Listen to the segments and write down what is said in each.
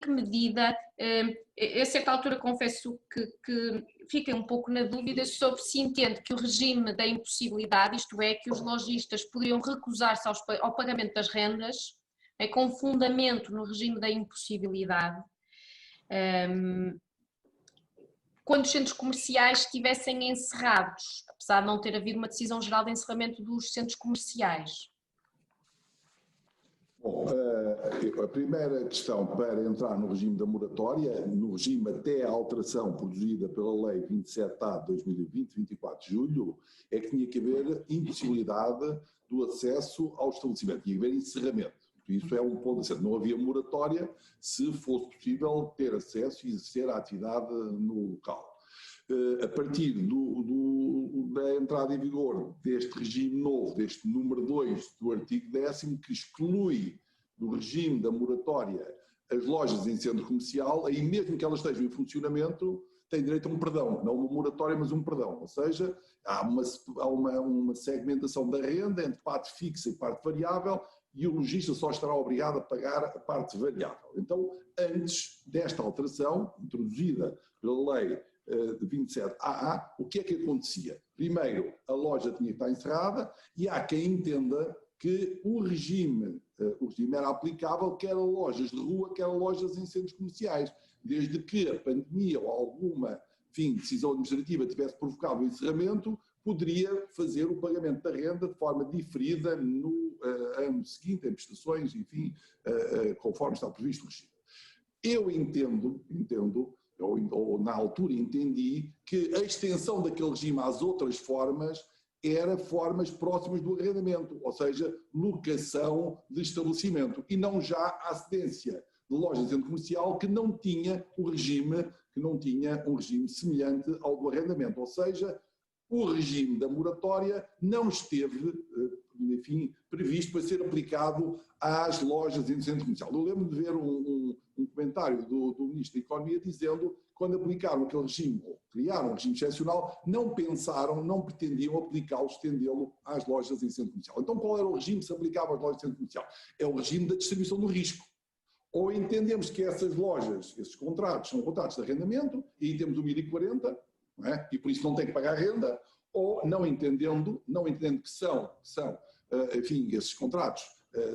que medida, a certa altura confesso que fiquei um pouco na dúvida sobre se entende que o regime da impossibilidade, isto é, que os lojistas poderiam recusar-se ao pagamento das rendas, com fundamento no regime da impossibilidade, quando os centros comerciais estivessem encerrados, apesar de não ter havido uma decisão geral de encerramento dos centros comerciais. Bom, a primeira questão para entrar no regime da moratória, no regime até a alteração produzida pela Lei 27A de 2020, 24 de julho, é que tinha que haver impossibilidade do acesso ao estabelecimento, tinha que haver encerramento. Isso é um ponto de não havia moratória se fosse possível ter acesso e exercer a atividade no local. A partir da entrada em vigor deste regime novo, deste número 2 do artigo 10º, que exclui do regime da moratória as lojas em centro comercial, aí mesmo que elas estejam em funcionamento, têm direito a um perdão, não uma moratória, mas um perdão. Ou seja, há uma segmentação da renda entre parte fixa e parte variável, e o lojista só estará obrigado a pagar a parte variável. Então, antes desta alteração, introduzida pela lei de 27AA, o que é que acontecia? Primeiro, a loja tinha que estar encerrada e há quem entenda que o regime era aplicável quer a lojas de rua, quer a lojas em centros comerciais, desde que a pandemia ou alguma decisão administrativa tivesse provocado o encerramento, poderia fazer o pagamento da renda de forma diferida no ano seguinte, em prestações, enfim, conforme está previsto no regime. Eu entendo, ou na altura entendi, que a extensão daquele regime às outras formas era formas próximas do arrendamento, ou seja, locação de estabelecimento, e não já a cedência de lojas de centro comercial que não tinha um regime semelhante ao do arrendamento, ou seja, o regime da moratória não esteve, enfim, previsto para ser aplicado às lojas em centro comercial. Eu lembro de ver um comentário do Ministro da Economia dizendo que quando aplicaram aquele regime, ou criaram um regime excepcional, não pensaram, não pretendiam aplicá-lo, estendê-lo às lojas em centro comercial. Então qual era o regime que se aplicava às lojas em centro comercial? É o regime da distribuição do risco. Ou entendemos que essas lojas, esses contratos, são contratos de arrendamento, e aí temos o 1040, não é? E por isso não tem que pagar renda, ou não entendendo que são enfim, esses contratos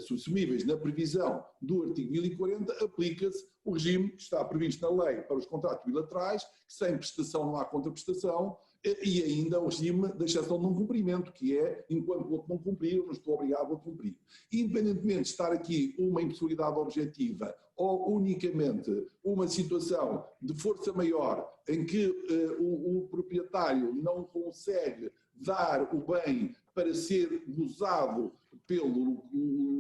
subsumíveis na previsão do artigo 1040, aplica-se o regime que está previsto na lei para os contratos bilaterais, que sem prestação não há contraprestação, e ainda o regime da exceção de não cumprimento, que é, enquanto o outro não cumprir, eu não estou obrigado a cumprir. Independentemente de estar aqui uma impossibilidade objetiva ou unicamente uma situação de força maior em que o proprietário não consegue dar o bem para ser usado pelo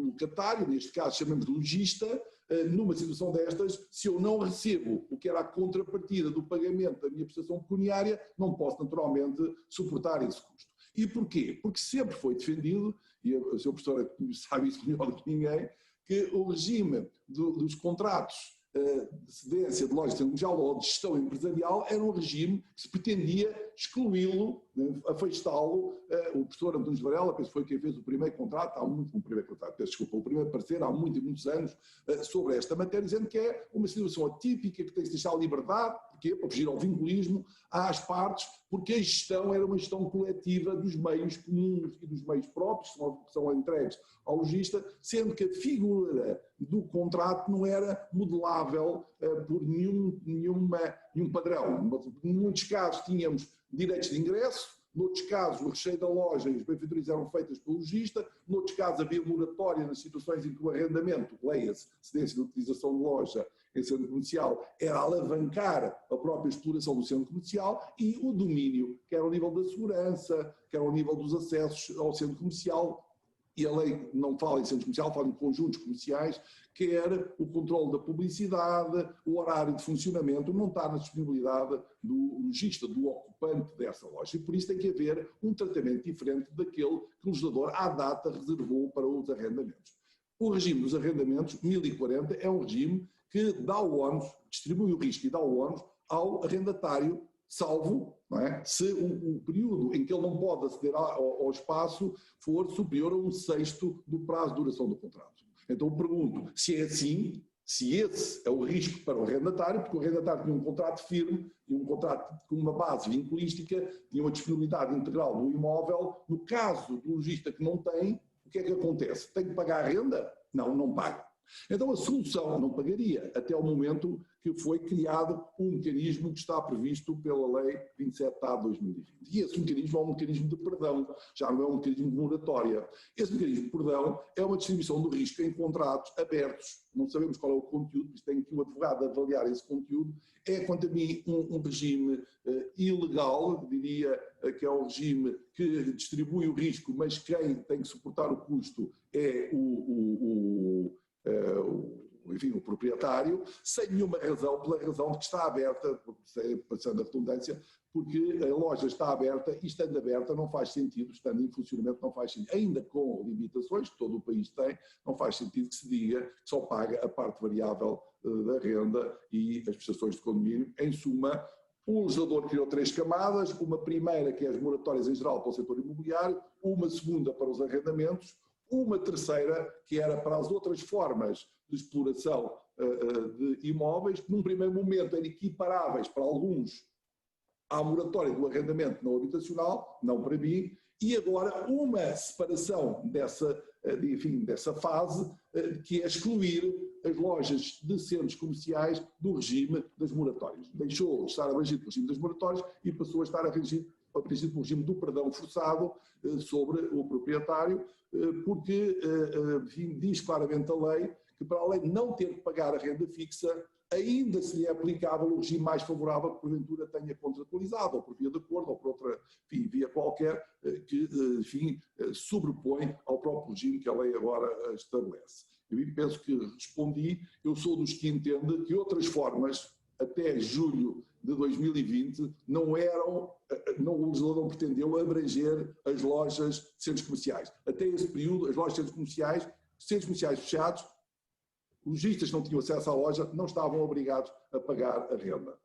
locatário, neste caso chamamos de lojista, numa situação destas, se eu não recebo o que era a contrapartida do pagamento da minha prestação pecuniária, não posso naturalmente suportar esse custo. E porquê? Porque sempre foi defendido, e a senhora professora sabe isso melhor do que ninguém, que o regime dos contratos de cedência de lojas de centro comercial ou de gestão empresarial era um regime que se pretendia excluí-lo, afastá-lo. O professor Antunes Varela, penso que foi quem fez o primeiro contrato, o primeiro parecer há muitos anos sobre esta matéria, dizendo que é uma situação atípica, que tem que se deixar a liberdade, porque para fugir ao vinculismo às partes, porque a gestão era uma gestão coletiva dos meios comuns e dos meios próprios, que são entregues ao lojista, sendo que a figura do contrato não era modelável por nenhum padrão. Em muitos casos tínhamos direitos de ingresso, noutros casos o recheio da loja e as benfeitorias eram feitas pelo lojista, noutros casos havia moratória nas situações em que o arrendamento, leia-se, cedência de utilização de loja em centro comercial, era alavancar a própria exploração do centro comercial, e o domínio, que era ao nível da segurança, que era ao nível dos acessos ao centro comercial. E a lei não fala em centros comerciais, fala em conjuntos comerciais, quer o controle da publicidade, o horário de funcionamento, não está na disponibilidade do lojista, do ocupante dessa loja. E por isso tem que haver um tratamento diferente daquele que o legislador, à data, reservou para os arrendamentos. O regime dos arrendamentos, 1040, é um regime que dá o ónus, distribui o risco e dá o ónus ao arrendatário, salvo, não é, se o período em que ele não pode aceder ao espaço for superior a 1/6 do prazo de duração do contrato. Então pergunto, se é assim, se esse é o risco para o arrendatário, porque o arrendatário tinha um contrato firme, tinha um contrato com uma base vinculística, tinha uma disponibilidade integral do imóvel. No caso do lojista que não tem, o que é que acontece? Tem que pagar a renda? Não, não paga. Então a solução não pagaria até o momento que foi criado um mecanismo que está previsto pela Lei 27/A de 2020. E esse mecanismo é um mecanismo de perdão, já não é um mecanismo de moratória. Esse mecanismo de perdão é uma distribuição do risco em contratos abertos. Não sabemos qual é o conteúdo, mas tem que o advogado avaliar esse conteúdo. É, quanto a mim, um regime ilegal, diria que é um regime que distribui o risco, mas quem tem que suportar o custo é enfim, o proprietário, sem nenhuma razão, pela razão de que está aberta, passando a redundância, porque a loja está aberta e estando aberta não faz sentido, estando em funcionamento não faz sentido, ainda com limitações que todo o país tem, não faz sentido que se diga que só paga a parte variável da renda e as prestações de condomínio. Em suma, o legislador criou 3 camadas, uma primeira que é as moratórias em geral para o setor imobiliário, uma segunda para os arrendamentos, uma terceira que era para as outras formas de exploração de imóveis, que num primeiro momento eram equiparáveis para alguns à moratória do arrendamento não habitacional, não para mim, e agora uma separação dessa fase, que é excluir as lojas de centros comerciais do regime das moratórias. Deixou de estar abrangido pelo regime das moratórias e passou a estar abrangido pelo regime do perdão forçado sobre o proprietário, porque diz claramente a lei que, para além de não ter que pagar a renda fixa, ainda se lhe é aplicável o regime mais favorável que porventura tenha contratualizado, ou por via de acordo, ou por outra via qualquer, que, enfim, sobrepõe ao próprio regime que a lei agora estabelece. Eu penso que respondi. Eu sou dos que entende que outras formas, até julho de 2020, o legislador não pretendeu abranger as lojas de centros comerciais. Até esse período, as lojas de centros comerciais fechados, lojistas que não tinham acesso à loja não estavam obrigados a pagar a renda.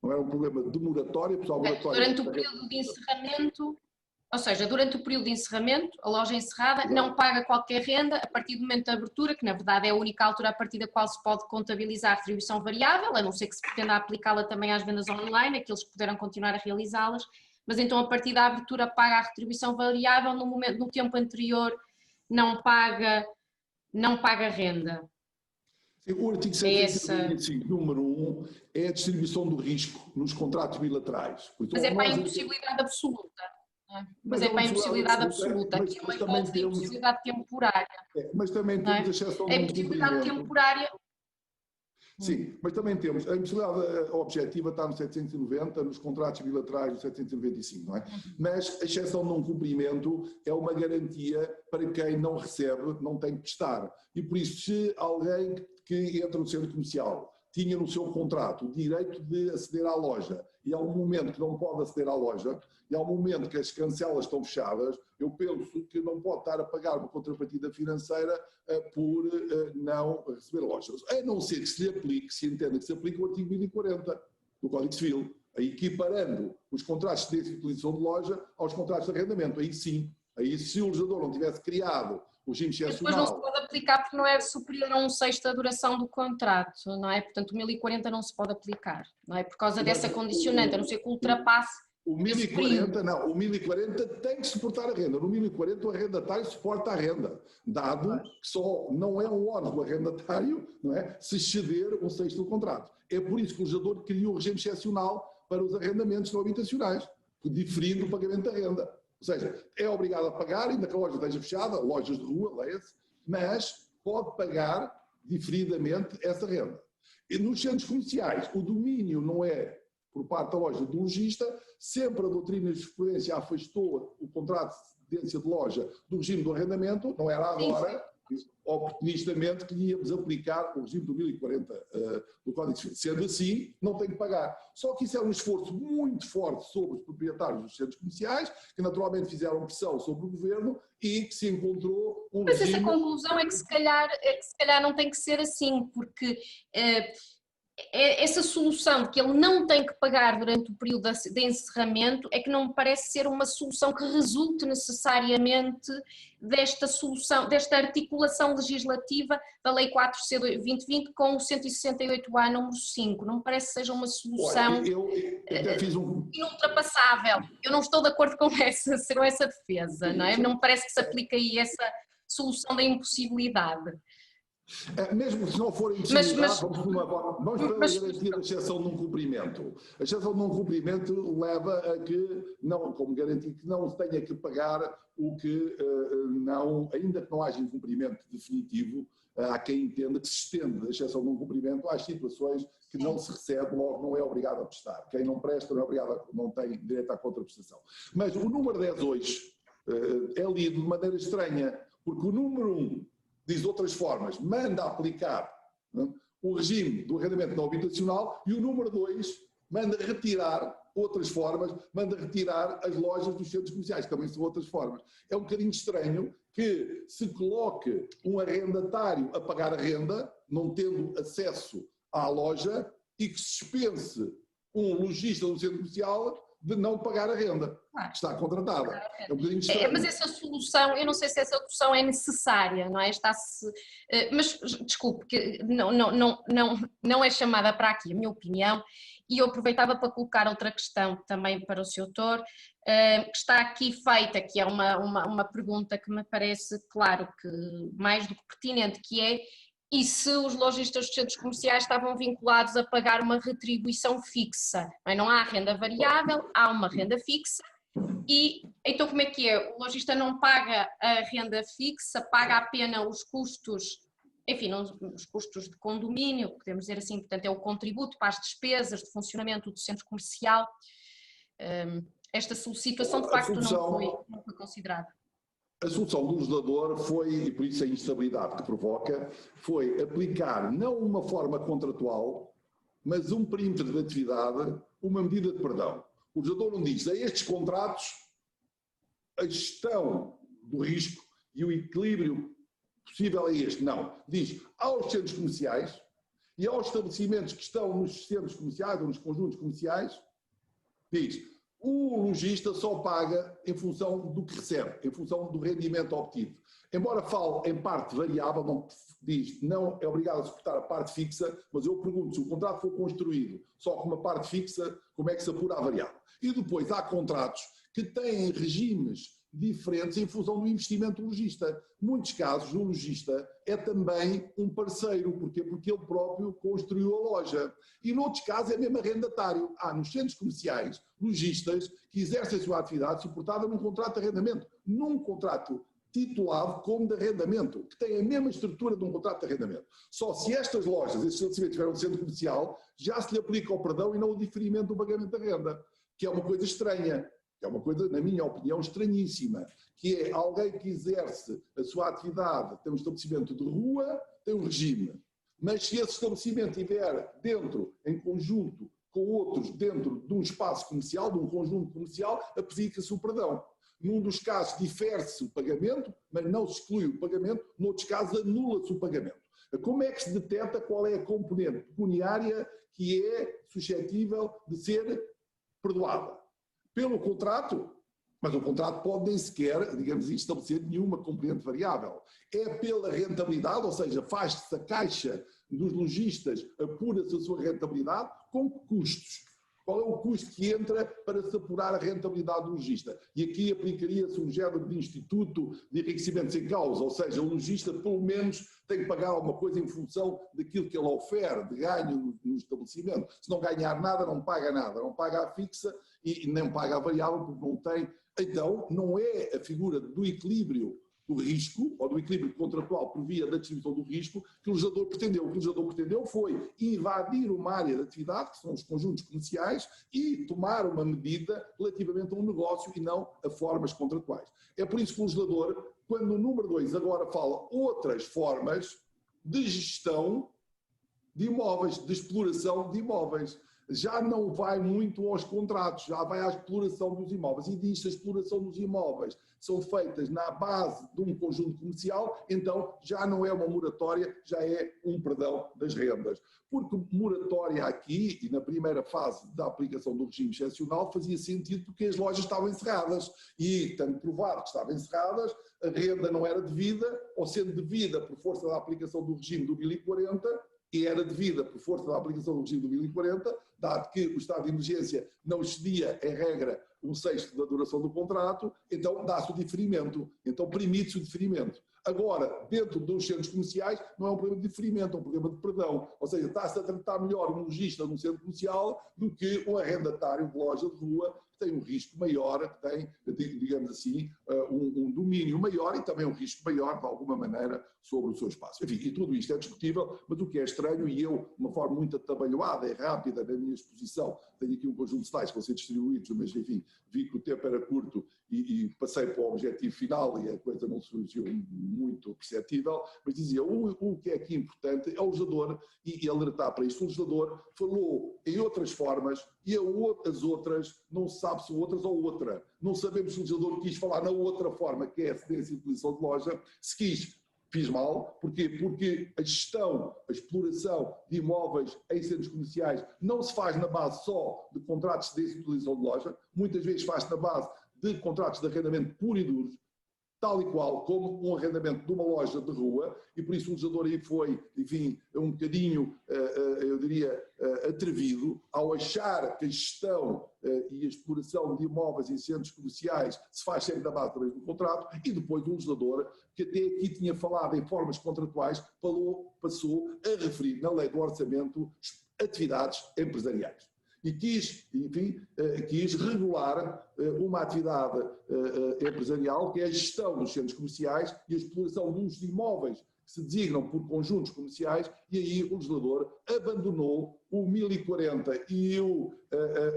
Não era um problema de moratória, pessoal, moratória. Durante o período de encerramento, ou seja, durante o período de encerramento, a loja encerrada não paga qualquer renda a partir do momento da abertura, que na verdade é a única altura a partir da qual se pode contabilizar a retribuição variável, a não ser que se pretenda aplicá-la também às vendas online, aqueles que puderam continuar a realizá-las, mas então a partir da abertura paga a retribuição variável, no tempo anterior não paga renda. O artigo 725, número 1, é a distribuição do risco nos contratos bilaterais. Mas é para a impossibilidade absoluta. Mas é para a impossibilidade absoluta, que é uma hipótese de impossibilidade temporária. Mas também temos a exceção de impossibilidade temporária. Sim, mas também temos a impossibilidade objetiva está no 790, nos contratos bilaterais no 795, não é? Mas a exceção de não cumprimento é uma garantia para quem não recebe, não tem que prestar. E por isso, se alguém que entra no centro comercial tinha no seu contrato o direito de aceder à loja e há um momento que não pode aceder à loja e há um momento que as cancelas estão fechadas, eu penso que não pode estar a pagar uma contrapartida financeira por não receber lojas. A não ser que se lhe aplique, se entenda que se aplique o artigo 1040 do Código Civil, equiparando os contratos de utilização de loja aos contratos de arrendamento. Aí sim, aí se o legislador não tivesse criado o regime excepcional... Depois não se pode aplicar porque não é superior a 1/6 da duração do contrato, não é? Portanto, o 1040 não se pode aplicar, não é? Por causa dessa condicionante, a não ser que ultrapasse... O 1040 não, o 1040 tem que suportar a renda. No 1040 o arrendatário suporta a renda, dado que só não é um ônus do arrendatário, não é, se exceder 1/6 do contrato. É por isso que o legislador criou o regime excepcional para os arrendamentos não habitacionais, diferindo o pagamento da renda. Ou seja, é obrigado a pagar, ainda que a loja esteja fechada, lojas de rua, leia-se, mas pode pagar diferidamente essa renda. E nos centros comerciais, o domínio não é por parte da loja do lojista, sempre a doutrina de jurisprudência afastou o contrato de cedência de loja do regime do arrendamento, não era agora, oportunistamente, que íamos aplicar o regime do 1040 do Código Civil. Sendo assim, não tem que pagar. Só que isso é um esforço muito forte sobre os proprietários dos centros comerciais, que naturalmente fizeram pressão sobre o governo e que se encontrou um Mas regime... essa conclusão é que se calhar não tem que ser assim, porque essa solução de que ele não tem que pagar durante o período de encerramento é que não me parece ser uma solução que resulte necessariamente desta solução, desta articulação legislativa da Lei 4C/2020 com o 168A número 5. Não me parece que seja uma solução inultrapassável. Eu não estou de acordo com essa defesa, não é? Não me parece que se aplique aí essa solução da impossibilidade. Mesmo se não for impossibilidade, vamos pela garantia da exceção de um cumprimento. A exceção de um cumprimento leva a que, não, como garantia, que não se tenha que pagar o que não, ainda que não haja incumprimento definitivo, há quem entenda que se estende a exceção de um cumprimento às situações que não se recebe, logo não é obrigado a prestar. Quem não presta não é obrigado, não tem direito à contraprestação. Mas o número 10 hoje é lido de maneira estranha, porque o número 1 diz outras formas, manda aplicar, não, o regime do arrendamento não habitacional, e o número 2 manda retirar outras formas, manda retirar as lojas dos centros comerciais, que também são outras formas. É um bocadinho estranho que se coloque um arrendatário a pagar a renda, não tendo acesso à loja, e que se dispense um lojista do centro comercial de não pagar a renda, que está contratada. É um bocadinho estranho. Mas essa solução, eu não sei se essa solução é necessária, não é? Mas, desculpe, que não é chamada para aqui a minha opinião, e eu aproveitava para colocar outra questão também para o Sr. Doutor, que está aqui feita, que é uma pergunta que me parece, claro, que mais do que pertinente, que é: e se os lojistas dos centros comerciais estavam vinculados a pagar uma retribuição fixa? Não há renda variável, há uma renda fixa. E então como é que é? O lojista não paga a renda fixa, paga apenas os custos, enfim, os custos de condomínio, podemos dizer assim, portanto é o contributo para as despesas de funcionamento do centro comercial. Esta situação de facto não foi considerada. A solução do legislador foi, e por isso a instabilidade que provoca, foi aplicar não uma forma contratual, mas um perímetro de atividade, uma medida de perdão. O legislador não diz: a estes contratos, a gestão do risco e o equilíbrio possível é este. Não. Diz aos centros comerciais e aos estabelecimentos que estão nos centros comerciais ou nos conjuntos comerciais, diz: o lojista só paga em função do que recebe, em função do rendimento obtido. Embora fale em parte variável, não diz, não é obrigado a suportar a parte fixa, mas eu pergunto, se o contrato for construído só com uma parte fixa, como é que se apura a variável? E depois há contratos que têm regimes diferentes em função do investimento do lojista. Em muitos casos, o lojista é também um parceiro. Porquê? Porque ele próprio construiu a loja. E noutros casos é mesmo arrendatário. Há nos centros comerciais lojistas que exercem a sua atividade suportada num contrato de arrendamento, num contrato titulado como de arrendamento, que tem a mesma estrutura de um contrato de arrendamento. Só se estas lojas, estes estabelecimentos tiverem um centro comercial, já se lhe aplica o perdão e não o diferimento do pagamento da renda, que é uma coisa estranha. É uma coisa, na minha opinião, estranhíssima, que é alguém que exerce a sua atividade, tem um estabelecimento de rua, tem um regime, mas se esse estabelecimento estiver dentro, em conjunto com outros, dentro de um espaço comercial, de um conjunto comercial, aplica-se o perdão. Num dos casos difere-se o pagamento, mas não se exclui o pagamento, noutros casos anula-se o pagamento. Como é que se detecta qual é a componente pecuniária que é suscetível de ser perdoada? Pelo contrato, mas o contrato pode nem sequer, digamos, estabelecer nenhuma componente variável. É pela rentabilidade, ou seja, faz-se a caixa dos lojistas, apura-se a sua rentabilidade com custos. Qual é o custo que entra para se apurar a rentabilidade do lojista? E aqui aplicaria-se um género de instituto de enriquecimento sem causa, ou seja, o lojista pelo menos tem que pagar alguma coisa em função daquilo que ele ofere de ganho no estabelecimento. Se não ganhar nada, não paga nada, não paga a fixa e nem paga a variável porque não tem. Então, não é a figura do equilíbrio do risco, ou do equilíbrio contratual por via da distribuição do risco, que o legislador pretendeu. O que o legislador pretendeu foi invadir uma área de atividade, que são os conjuntos comerciais, e tomar uma medida relativamente a um negócio e não a formas contratuais. É por isso que o legislador, quando no número 2 agora fala outras formas de gestão de imóveis, de exploração de imóveis. já não vai muito aos contratos, já vai à exploração dos imóveis. E diz que a exploração dos imóveis são feitas na base de um conjunto comercial, então já não é uma moratória, já é um perdão das rendas. Porque moratória aqui, e na primeira fase da aplicação do regime excepcional, fazia sentido porque as lojas estavam encerradas. E, estando provado que estavam encerradas, a renda não era devida, ou sendo devida por força da aplicação do regime do 1040, e era devida por força da aplicação do regime do 1040, dado que o estado de emergência não excedia, em regra, 1/6 da duração do contrato, então dá-se o diferimento, então permite-se o diferimento. Agora, dentro dos centros comerciais, não é um problema de diferimento, é um problema de perdão. Ou seja, está-se a tratar melhor um lojista num centro comercial do que um arrendatário de loja de rua, que tem um risco maior, que tem, digamos assim, um domínio maior e também um risco maior, de alguma maneira, sobre o seu espaço. Enfim, e tudo isto é discutível, mas o que é estranho, e eu, de uma forma muito atabalhoada e rápida na minha exposição, tenho aqui um conjunto de slides que vão ser distribuídos, mas enfim, vi que o tempo era curto e passei para o objetivo final e a coisa não surgiu muito perceptível, mas dizia, o que é aqui importante é o legislador, e alertar para isto, o legislador falou em outras formas e as outras, não se sabe se outras ou outra. Não sabemos se o legislador quis falar na outra forma, que é a cedência e utilização de loja, se quis. Fiz mal, porquê? Porque a gestão, a exploração de imóveis em centros comerciais não se faz na base só de contratos de cedência e utilização de loja, muitas vezes faz-se na base de contratos de arrendamento puro e duros, tal e qual como um arrendamento de uma loja de rua, e por isso o legislador aí foi, enfim, um bocadinho, eu diria, atrevido ao achar que a gestão e a exploração de imóveis em centros comerciais se faz sempre na base também do contrato, e depois o legislador, que até aqui tinha falado em formas contratuais, passou a referir na lei do orçamento atividades empresariais. E quis, enfim, quis regular uma atividade empresarial que é a gestão dos centros comerciais e a exploração dos imóveis que se designam por conjuntos comerciais, e aí o legislador abandonou o 1040 e o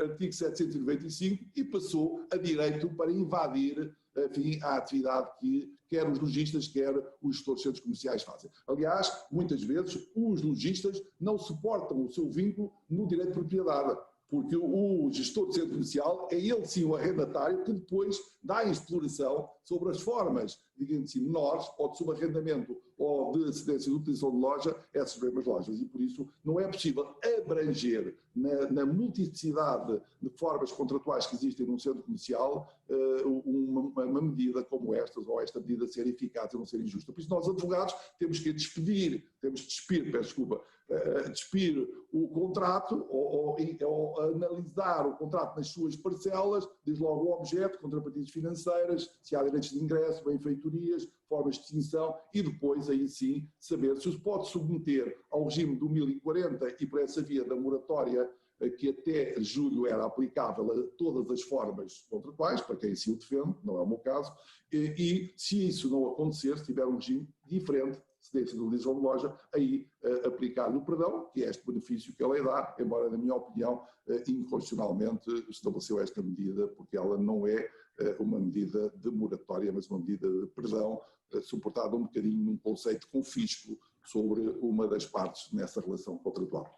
artigo 795 e passou a direito para invadir, enfim, a atividade que quer os lojistas, quer os gestores de centros comerciais fazem. Aliás, muitas vezes os lojistas não suportam o seu vínculo no direito de propriedade, porque o gestor de centro comercial é ele sim o arrendatário que depois dá a exploração sobre as formas, digamos assim, menores, ou de subarrendamento ou de cedência de utilização de loja, essas mesmas lojas. E por isso não é possível abranger na multiplicidade de formas contratuais que existem num centro comercial uma medida como esta, ou esta medida ser eficaz e não ser injusta. Por isso nós, advogados, temos que despir o contrato ou analisar o contrato nas suas parcelas, desde logo o objeto, contrapartidas financeiras, se há direitos de ingresso, benfeitorias, formas de extinção, e depois aí sim saber se se pode submeter ao regime do 1040 e por essa via da moratória que até julho era aplicável a todas as formas contratuais, para quem se o defende, não é o meu caso, e se isso não acontecer, se tiver um regime diferente, cedência de utilização de loja, aí aplicar-lhe o perdão, que é este benefício que a lei dá, embora, na minha opinião, inconstitucionalmente estabeleceu esta medida, porque ela não é uma medida de moratória, mas uma medida de perdão, suportada um bocadinho num conceito de confisco sobre uma das partes nessa relação contratual.